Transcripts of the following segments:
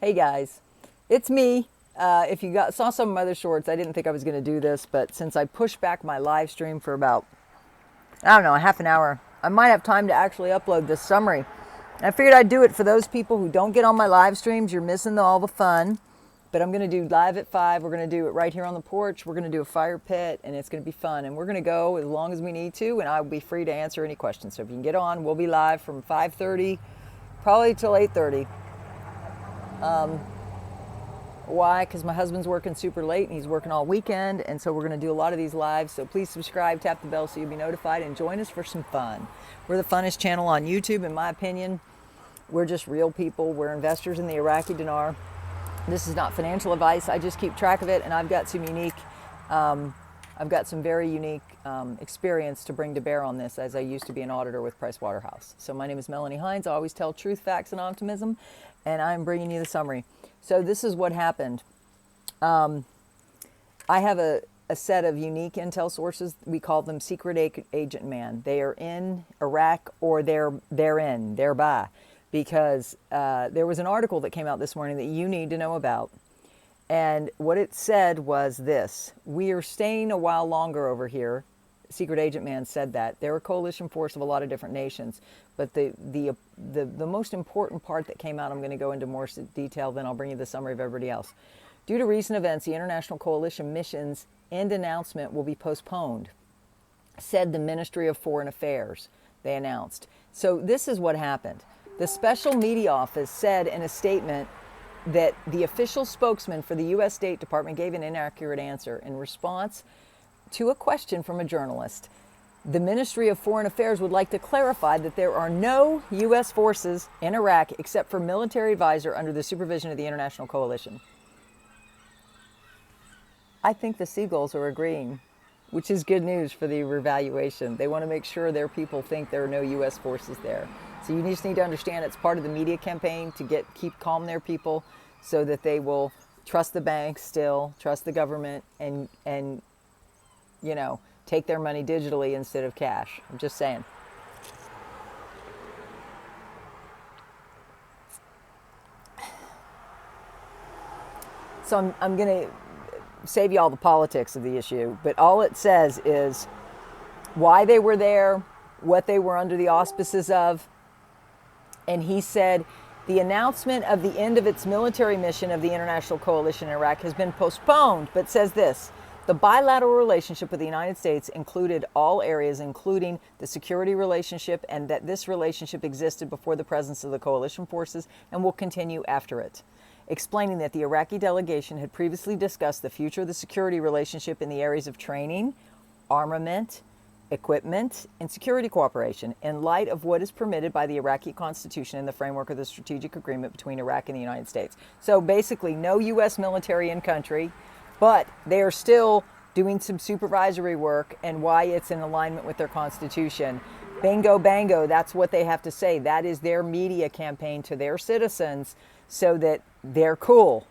Hey guys, it's me. If you saw some of my other shorts, I didn't think I was going to do this, but since I pushed back my live stream for about, I don't know, a half an hour, I might have time to actually upload this summary. And I figured I'd do it for those people who don't get on my live streams. You're missing all the fun. But I'm going to do live at 5. We're going to do it right here on the porch. We're going to do a fire pit, and it's going to be fun. And we're going to go as long as we need to, and I will be free to answer any questions. So if you can get on, we'll be live from 5:30, probably till 8:30. Why? Because my husband's working super late and he's working all weekend, and so we're going to do a lot of these lives. So please subscribe, tap the bell so you'll be notified, and join us for some fun. We're the funnest channel on YouTube, in my opinion. We're just real people. We're investors in the Iraqi dinar. This is not financial advice. I just keep track of it, and I've got some very unique experience to bring to bear on this, as I used to be an auditor with Price Waterhouse. So my name is Melanie Hinds. I always tell truth, facts, and optimism, and I'm bringing you the summary. So this is what happened. I have a set of unique intel sources. We call them secret agent man. They are in Iraq, or thereby. Because there was an article that came out this morning that you need to know about. And what it said was this: we are staying a while longer over here. Secret Agent Man said that. They're a coalition force of a lot of different nations. But the most important part that came out, I'm going to go into more detail, then I'll bring you the summary of everybody else. Due to recent events, the International Coalition mission's end announcement will be postponed, said the Ministry of Foreign Affairs. They announced. So this is what happened. The Special Media Office said in a statement that the official spokesman for the U.S. State Department gave an inaccurate answer in response to a question from a journalist. The Ministry of Foreign Affairs would like to clarify that there are no U.S. forces in Iraq except for military advisor under the supervision of the International Coalition. I think the seagulls are agreeing, which is good news for the revaluation. They want to make sure their people think there are no U.S. forces there. So you just need to understand it's part of the media campaign to keep calm their people so that they will trust the banks still, trust the government, and take their money digitally instead of cash. I'm just saying. So I'm going to save you all the politics of the issue, but all it says is why they were there, what they were under the auspices of. And he said the announcement of the end of its military mission of the International Coalition in Iraq has been postponed, but says this: the bilateral relationship with the United States included all areas, including the security relationship, and that this relationship existed before the presence of the coalition forces and will continue after it. Explaining that the Iraqi delegation had previously discussed the future of the security relationship in the areas of training, armament, equipment, and security cooperation in light of what is permitted by the Iraqi Constitution in the framework of the strategic agreement between Iraq and the United States. So basically, no U.S. military in country, but they are still doing some supervisory work, and why it's in alignment with their Constitution. Bingo, bango, that's what they have to say. That is their media campaign to their citizens so that they're cool.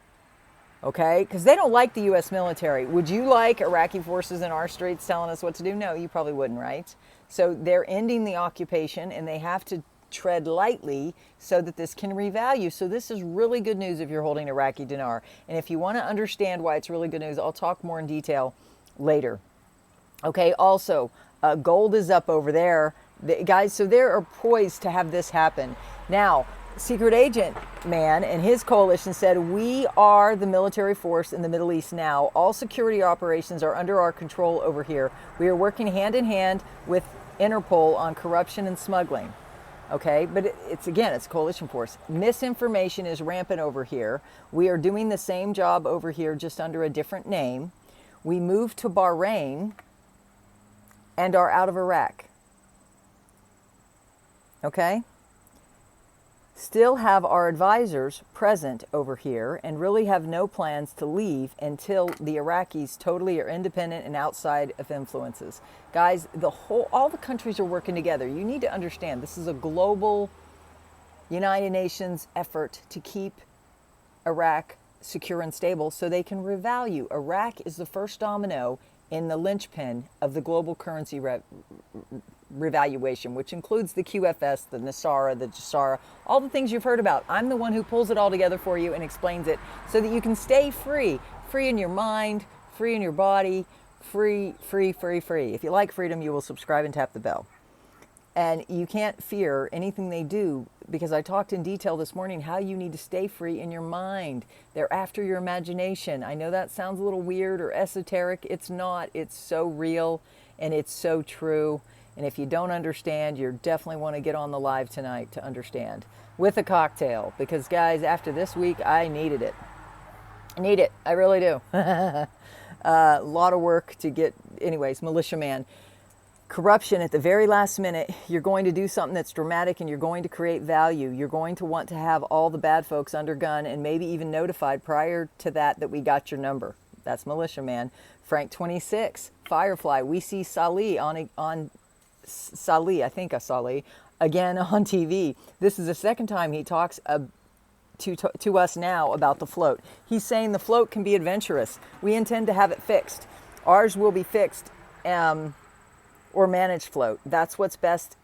Okay? Because they don't like the U.S. military. Would you like Iraqi forces in our streets telling us what to do? No, you probably wouldn't, right? So they're ending the occupation, and they have to tread lightly so that this can revalue. So this is really good news if you're holding Iraqi dinar. And if you want to understand why it's really good news, I'll talk more in detail later. Okay, also, gold is up over there. Guys, so they are poised to have this happen. Now, Secret Agent Man and his coalition said, we are the military force in the Middle East now. All security operations are under our control over here. We are working hand in hand with Interpol on corruption and smuggling. Okay, but it's a coalition force. Misinformation is rampant over here. We are doing the same job over here, just under a different name. We moved to Bahrain and are out of Iraq. Okay? Still have our advisors present over here and really have no plans to leave until the Iraqis totally are independent and outside of influences. Guys, all the countries are working together. You need to understand this is a global United Nations effort to keep Iraq secure and stable so they can revalue. Iraq is the first domino in the linchpin of the global currency revaluation, which includes the QFS, the NASARA, the JASARA, all the things you've heard about. I'm the one who pulls it all together for you and explains it so that you can stay free in your mind, free in your body, free. If you like freedom, you will subscribe and tap the bell. And you can't fear anything they do, because I talked in detail this morning how you need to stay free in your mind. They're after your imagination. I know that sounds a little weird or esoteric. It's not. It's so real and it's so true. And if you don't understand, you definitely want to get on the live tonight to understand with a cocktail, because guys, after this week, I needed it. I need it. I really do. A lot of work to get. Anyways, militia man. Corruption at the very last minute. You're going to do something that's dramatic and you're going to create value. You're going to want to have all the bad folks under gun and maybe even notified prior to that we got your number. That's militia man. Frank 26, Firefly. We see Salih on Salih, I think Salih, again on TV. This is the second time he talks to us now about the float. He's saying the float can be adventurous. We intend to have it fixed. Ours will be fixed. Or managed float. That's what's best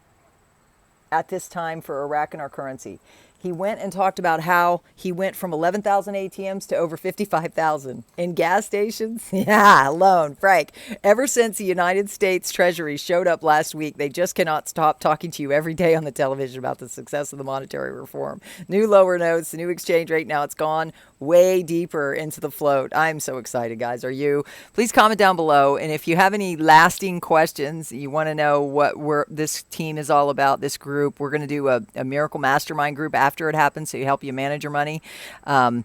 at this time for Iraq and our currency. He went and talked about how he went from 11,000 ATMs to over 55,000 in gas stations. Yeah, alone, Frank. Ever since the United States Treasury showed up last week, they just cannot stop talking to you every day on the television about the success of the monetary reform. New lower notes, the new exchange rate. Now it's gone way deeper into the float. I'm so excited, guys. Are you? Please comment down below. And if you have any lasting questions, you want to know what this team is all about, this group, we're going to do a miracle mastermind group after it happens, so you help you manage your money in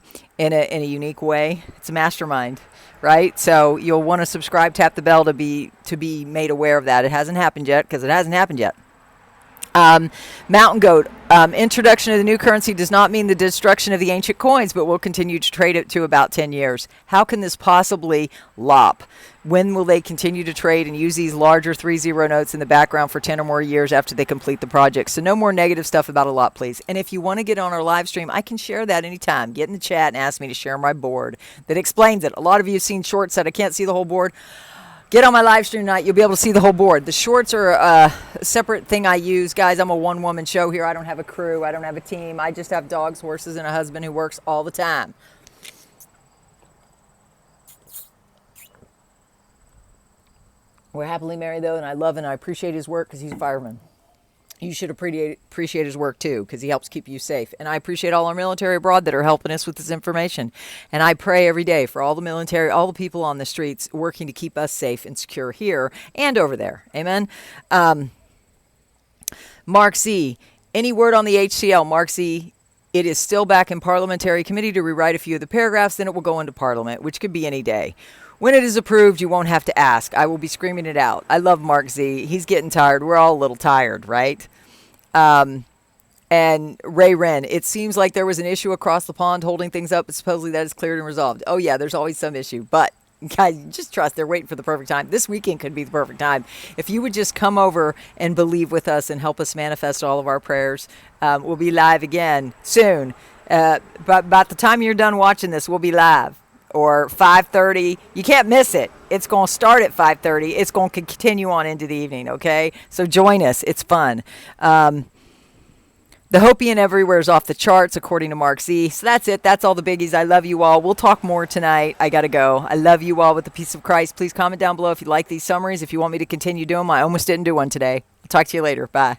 a unique way. It's a mastermind, right? So you'll want to subscribe, tap the bell to be made aware of that. It hasn't happened yet, because it hasn't happened yet. Mountain Goat, introduction of the new currency does not mean the destruction of the ancient coins, but we'll continue to trade it to about 10 years. How can this possibly lop? When will they continue to trade and use these larger 3-0 notes in the background for 10 or more years after they complete the project? So no more negative stuff about a lot, please. And if you want to get on our live stream, I can share that anytime. Get in the chat and ask me to share my board that explains it. A lot of you have seen shorts that I can't see the whole board. Get on my live stream tonight. You'll be able to see the whole board. The shorts are a separate thing I use. Guys, I'm a one-woman show here. I don't have a crew. I don't have a team. I just have dogs, horses, and a husband who works all the time. We're happily married, though, and I love and I appreciate his work because he's a fireman. You should appreciate his work, too, because he helps keep you safe. And I appreciate all our military abroad that are helping us with this information. And I pray every day for all the military, all the people on the streets working to keep us safe and secure here and over there. Amen. Mark Z. Any word on the HCL? Mark Z. It is still back in parliamentary committee to rewrite a few of the paragraphs. Then it will go into parliament, which could be any day. When it is approved, you won't have to ask. I will be screaming it out. I love Mark Z. He's getting tired. We're all a little tired, right? And Rayren, it seems like there was an issue across the pond holding things up, but supposedly that is cleared and resolved. Oh, yeah, there's always some issue. But, guys, just trust. They're waiting for the perfect time. This weekend could be the perfect time. If you would just come over and believe with us and help us manifest all of our prayers, we'll be live again soon. But by the time you're done watching this, we'll be live. Or 5:30. You can't miss it. It's going to start at 5:30. It's going to continue on into the evening, okay? So join us. It's fun. The Hopian everywhere is off the charts, according to Mark Z. So that's it. That's all the biggies. I love you all. We'll talk more tonight. I got to go. I love you all with the peace of Christ. Please comment down below if you like these summaries. If you want me to continue doing them. I almost didn't do one today. I'll talk to you later. Bye.